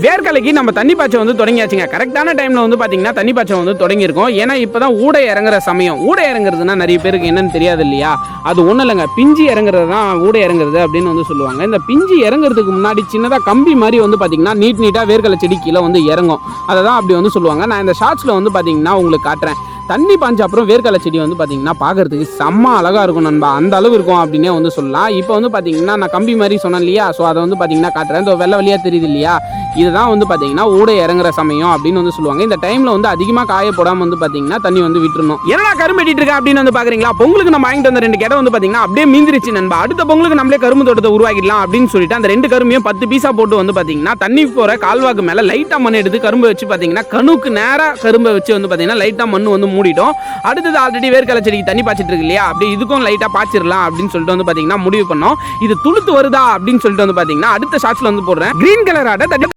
வேர்க்கலைக்கு நம்ம தண்ணி பாய்ச்ச வந்து தொடங்கியாச்சுங்க. கரெக்டான டைம்ல வந்து பாத்தீங்கன்னா தண்ணி பாய்ச்ச வந்து தொடங்கியிருக்கோம். ஏன்னா இப்பதான் ஊடை இறங்குற சமயம். ஊடை இறங்குறதுன்னா நிறைய பேருக்கு என்னன்னு தெரியாது இல்லையா? அது ஒன்றும் இல்லைங்க, பிஞ்சு இறங்குறது தான் ஊடை இறங்குறது அப்படின்னு வந்து சொல்லுவாங்க. இந்த பிஞ்சு இறங்குறதுக்கு முன்னாடி சின்னதாக கம்பி மாதிரி வந்து பார்த்தீங்கன்னா நீட்டாக வேர்க்கலை செடி கீழே வந்து இறங்கும். அதை தான் அப்படி வந்து சொல்லுவாங்க. நான் இந்த ஷார்ட்ஸில் வந்து பார்த்தீங்கன்னா உங்களுக்கு காட்டுறேன். தண்ணி பாய்ச்ச அப்புறம் வேர்க்கலை செடி வந்து பார்த்தீங்கன்னா பார்க்கறதுக்கு செம்ம அழகாக இருக்கும் நண்பா. அந்த அளவு இருக்கும் அப்படின்னே வந்து சொல்லலாம். இப்போ வந்து பார்த்தீங்கன்னா நான் கம்பி மாதிரி சொன்னேன் இல்லையா? ஸோ அதை வந்து பார்த்தீங்கன்னா காட்டுறேன். இந்த வெள்ளை வழியாக தெரியுது இல்லையா? இதுதான் வந்து பார்த்தீங்கன்னா ஊடை இறங்குற சமயம் அப்படின்னு வந்து சொல்லுவாங்க. இந்த டைமில் வந்து அதிகமாக காய போடாமல் வந்து பார்த்தீங்கன்னா தண்ணி வந்து விட்டுறணும். என்னடா கரும்பு வெட்டிட்டு இருக்கேன் அப்படின்னு வந்து பார்க்குறீங்களா? பொங்கலுக்கு நம்ம வாங்கிட்டு வந்த 2 கடை வந்து பார்த்தீங்கன்னா அப்படியே மீந்திருச்சு நண்பா. அடுத்த பொங்கலுக்கு நம்மளே கரும்பு தோட்டத்தை உருவாக்கிடலாம் அப்படின்னு சொல்லிட்டு அந்த 2 கரும்பையும் 10 பீஸா போட்டு வந்து பார்த்தீங்கன்னா தண்ணி போகிற கால்வாக்கு மேலே லைட்டாக மண் எடுத்து கரும்பு வச்சு பார்த்தீங்கன்னா கணுக்கு நேராக கரும்பை வச்சு வந்து பார்த்தீங்கன்னா லைட்டாக மண் வந்து மூடிட்டோம். அடுத்தது ஆல்ரெடி வேர்க்கலை செடிக்கு தண்ணி பாய்ச்சிட்டு இருக்கு இல்லையா? அப்படி இதுக்கும் லைட்டாக பாய்ச்சிடலாம் அப்படின்னு சொல்லிட்டு வந்து பார்த்தீங்கன்னா முடிவு பண்ணோம். இது துளுத்து வருதா அப்படின்னு சொல்லிட்டு வந்து பார்த்தீங்கன்னா அடுத்த ஷாட்ஸ்ல வந்து போடுறேன். கிரீன் கலர் ஆட